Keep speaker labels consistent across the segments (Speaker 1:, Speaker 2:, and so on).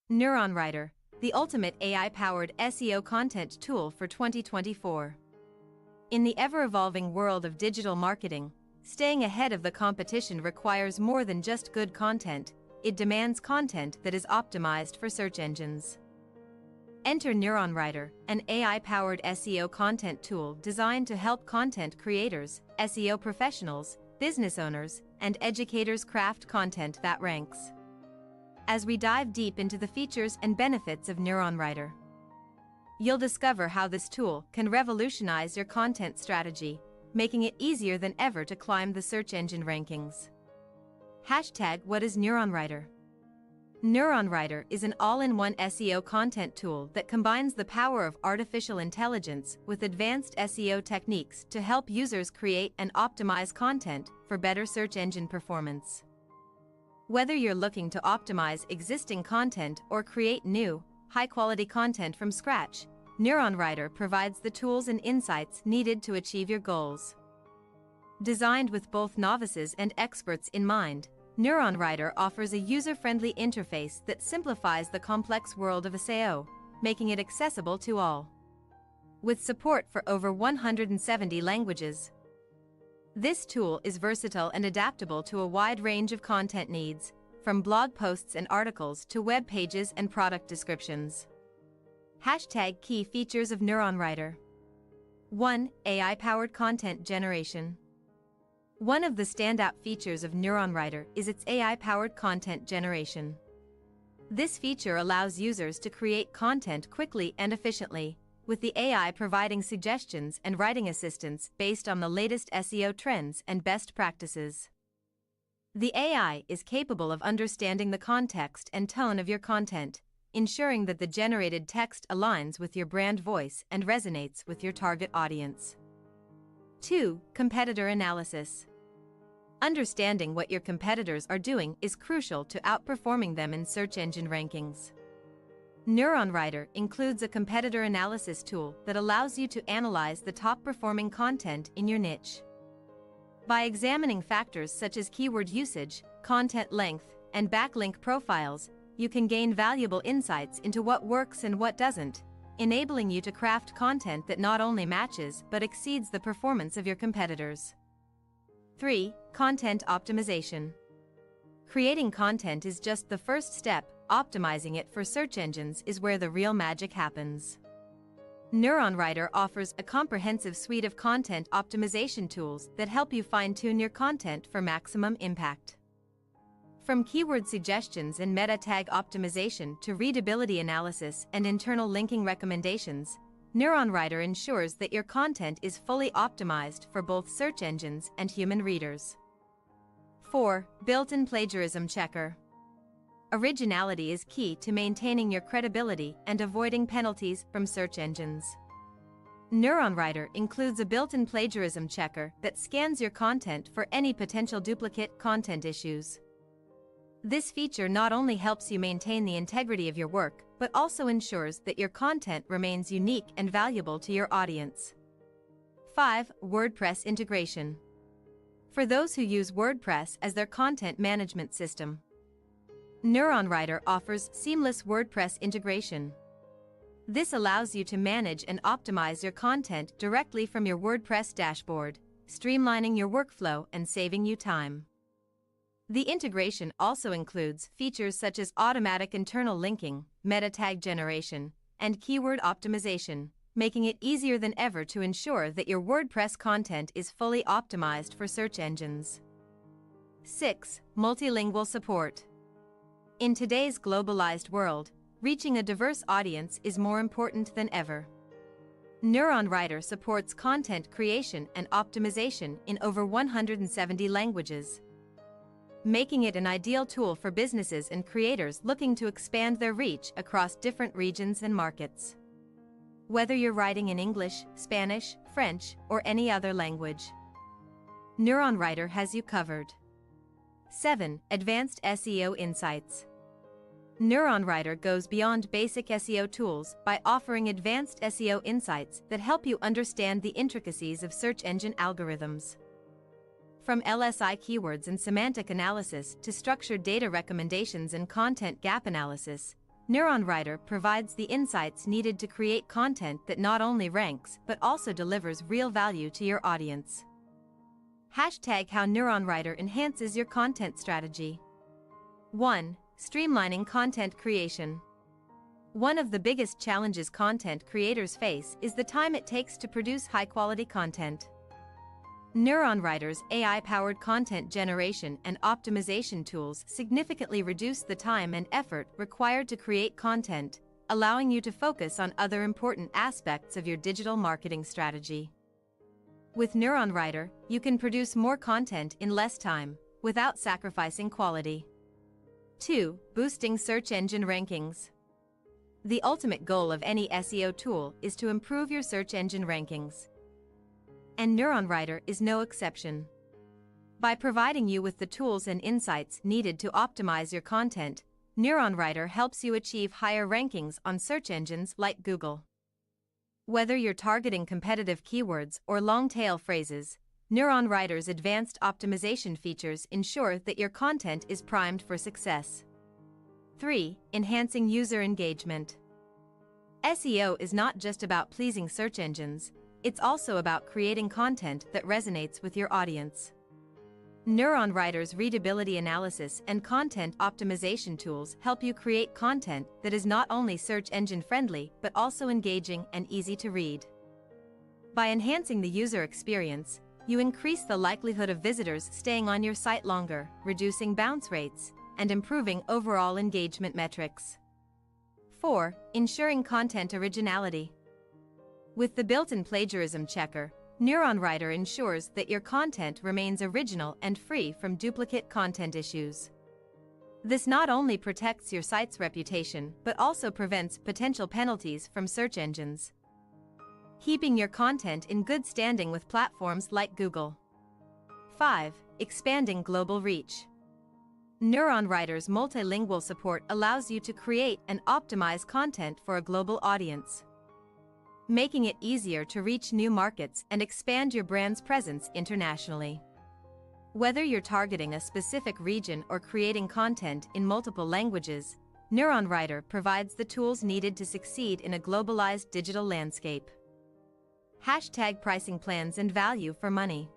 Speaker 1: NeuronWriter, the ultimate AI-powered SEO content tool for 2024. In the ever-evolving world of digital marketing, staying ahead of the competition requires more than just good content. It demands content that is optimized for search engines. Enter NeuronWriter, an AI-powered SEO content tool designed to help content creators, SEO professionals, business owners, and educators craft content that ranks. As we dive deep into the features and benefits of NeuronWriter, you'll discover how this tool can revolutionize your content strategy, making it easier than ever to climb the search engine rankings. What is NeuronWriter? NeuronWriter is an all-in-one SEO content tool that combines the power of artificial intelligence with advanced SEO techniques to help users create and optimize content for better search engine performance. Whether you're looking to optimize existing content or create new, high-quality content from scratch, NeuronWriter provides the tools and insights needed to achieve your goals. Designed with both novices and experts in mind, NeuronWriter offers a user-friendly interface that simplifies the complex world of SEO, making it accessible to all. With support for over 170 languages, this tool is versatile and adaptable to a wide range of content needs, from blog posts and articles to web pages and product descriptions. Key features of NeuronWriter. 1. AI-powered content generation. One of the standout features of NeuronWriter is its AI-powered content generation. This feature allows users to create content quickly and efficiently, with the AI providing suggestions and writing assistance based on the latest SEO trends and best practices. The AI is capable of understanding the context and tone of your content, ensuring that the generated text aligns with your brand voice and resonates with your target audience. 2. Competitor analysis. Understanding what your competitors are doing is crucial to outperforming them in search engine rankings. NeuronWriter includes a competitor analysis tool that allows you to analyze the top-performing content in your niche. By examining factors such as keyword usage, content length, and backlink profiles, you can gain valuable insights into what works and what doesn't, enabling you to craft content that not only matches but exceeds the performance of your competitors. 3. Content optimization. Creating content is just the first step. Optimizing it for search engines is where the real magic happens. NeuronWriter offers a comprehensive suite of content optimization tools that help you fine-tune your content for maximum impact. From keyword suggestions and meta tag optimization to readability analysis and internal linking recommendations, NeuronWriter ensures that your content is fully optimized for both search engines and human readers. 4. Built-in plagiarism checker. Originality is key to maintaining your credibility and avoiding penalties from search engines. NeuronWriter includes a built-in plagiarism checker that scans your content for any potential duplicate content issues. This feature not only helps you maintain the integrity of your work, but also ensures that your content remains unique and valuable to your audience. 5. WordPress integration. For those who use WordPress as their content management system, NeuronWriter offers seamless WordPress integration. This allows you to manage and optimize your content directly from your WordPress dashboard, streamlining your workflow and saving you time. The integration also includes features such as automatic internal linking, meta tag generation, and keyword optimization, making it easier than ever to ensure that your WordPress content is fully optimized for search engines. 6. Multilingual support. In today's globalized world, reaching a diverse audience is more important than ever. NeuronWriter supports content creation and optimization in over 170 languages, making it an ideal tool for businesses and creators looking to expand their reach across different regions and markets. Whether you're writing in English, Spanish, French, or any other language, NeuronWriter has you covered. 7. Advanced SEO insights. NeuronWriter goes beyond basic SEO tools by offering advanced SEO insights that help you understand the intricacies of search engine algorithms. From LSI keywords and semantic analysis to structured data recommendations and content gap analysis, NeuronWriter provides the insights needed to create content that not only ranks but also delivers real value to your audience. Hashtag how NeuronWriter enhances your content strategy. 1. Streamlining content creation. One of the biggest challenges content creators face is the time it takes to produce high-quality content. NeuronWriter's AI-powered content generation and optimization tools significantly reduce the time and effort required to create content, allowing you to focus on other important aspects of your digital marketing strategy. With NeuronWriter, you can produce more content in less time, without sacrificing quality. 2. Boosting search engine rankings. The ultimate goal of any SEO tool is to improve your search engine rankings. And NeuronWriter is no exception. By providing you with the tools and insights needed to optimize your content, NeuronWriter helps you achieve higher rankings on search engines like Google. Whether you're targeting competitive keywords or long-tail phrases, NeuronWriter's advanced optimization features ensure that your content is primed for success. 3. Enhancing user engagement. SEO is not just about pleasing search engines, it's also about creating content that resonates with your audience. NeuronWriter's readability analysis and content optimization tools help you create content that is not only search engine friendly but also engaging and easy to read. By enhancing the user experience, you increase the likelihood of visitors staying on your site longer, reducing bounce rates, and improving overall engagement metrics. 4. Ensuring content originality. With the built-in plagiarism checker, NeuronWriter ensures that your content remains original and free from duplicate content issues. This not only protects your site's reputation but also prevents potential penalties from search engines, keeping your content in good standing with platforms like Google. 5. Expanding global reach. NeuronWriter's multilingual support allows you to create and optimize content for a global audience, making it easier to reach new markets and expand your brand's presence internationally. Whether you're targeting a specific region or creating content in multiple languages, NeuronWriter provides the tools needed to succeed in a globalized digital landscape. Hashtag pricing plans and value for money.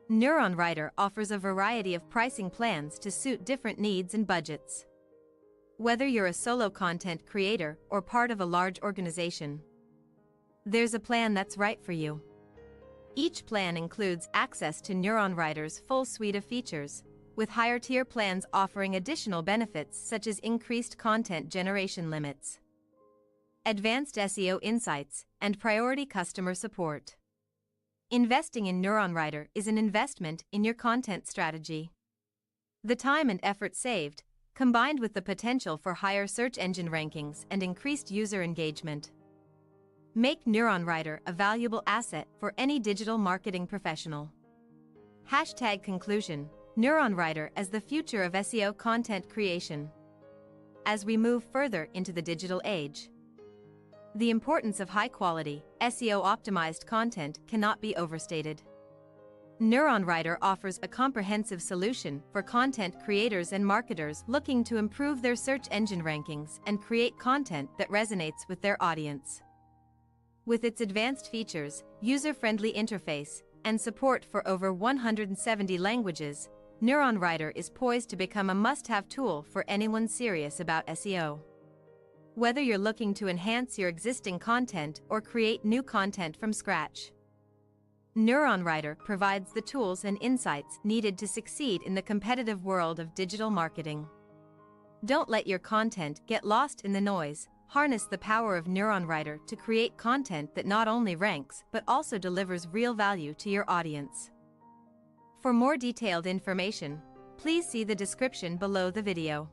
Speaker 1: NeuronWriter offers a variety of pricing plans to suit different needs and budgets. Whether you're a solo content creator or part of a large organization, there's a plan that's right for you. Each plan includes access to NeuronWriter's full suite of features, with higher-tier plans offering additional benefits such as increased content generation limits, advanced SEO insights, and priority customer support. Investing in NeuronWriter is an investment in your content strategy. The time and effort saved, combined with the potential for higher search engine rankings and increased user engagement, make NeuronWriter a valuable asset for any digital marketing professional. Hashtag conclusion: NeuronWriter as the future of SEO content creation. As we move further into the digital age, the importance of high-quality, SEO-optimized content cannot be overstated. NeuronWriter offers a comprehensive solution for content creators and marketers looking to improve their search engine rankings and create content that resonates with their audience. With its advanced features, user-friendly interface, and support for over 170 languages, NeuronWriter is poised to become a must-have tool for anyone serious about SEO. Whether you're looking to enhance your existing content or create new content from scratch, NeuronWriter provides the tools and insights needed to succeed in the competitive world of digital marketing. Don't let your content get lost in the noise. Harness the power of NeuronWriter to create content that not only ranks but also delivers real value to your audience. For more detailed information, please see the description below the video.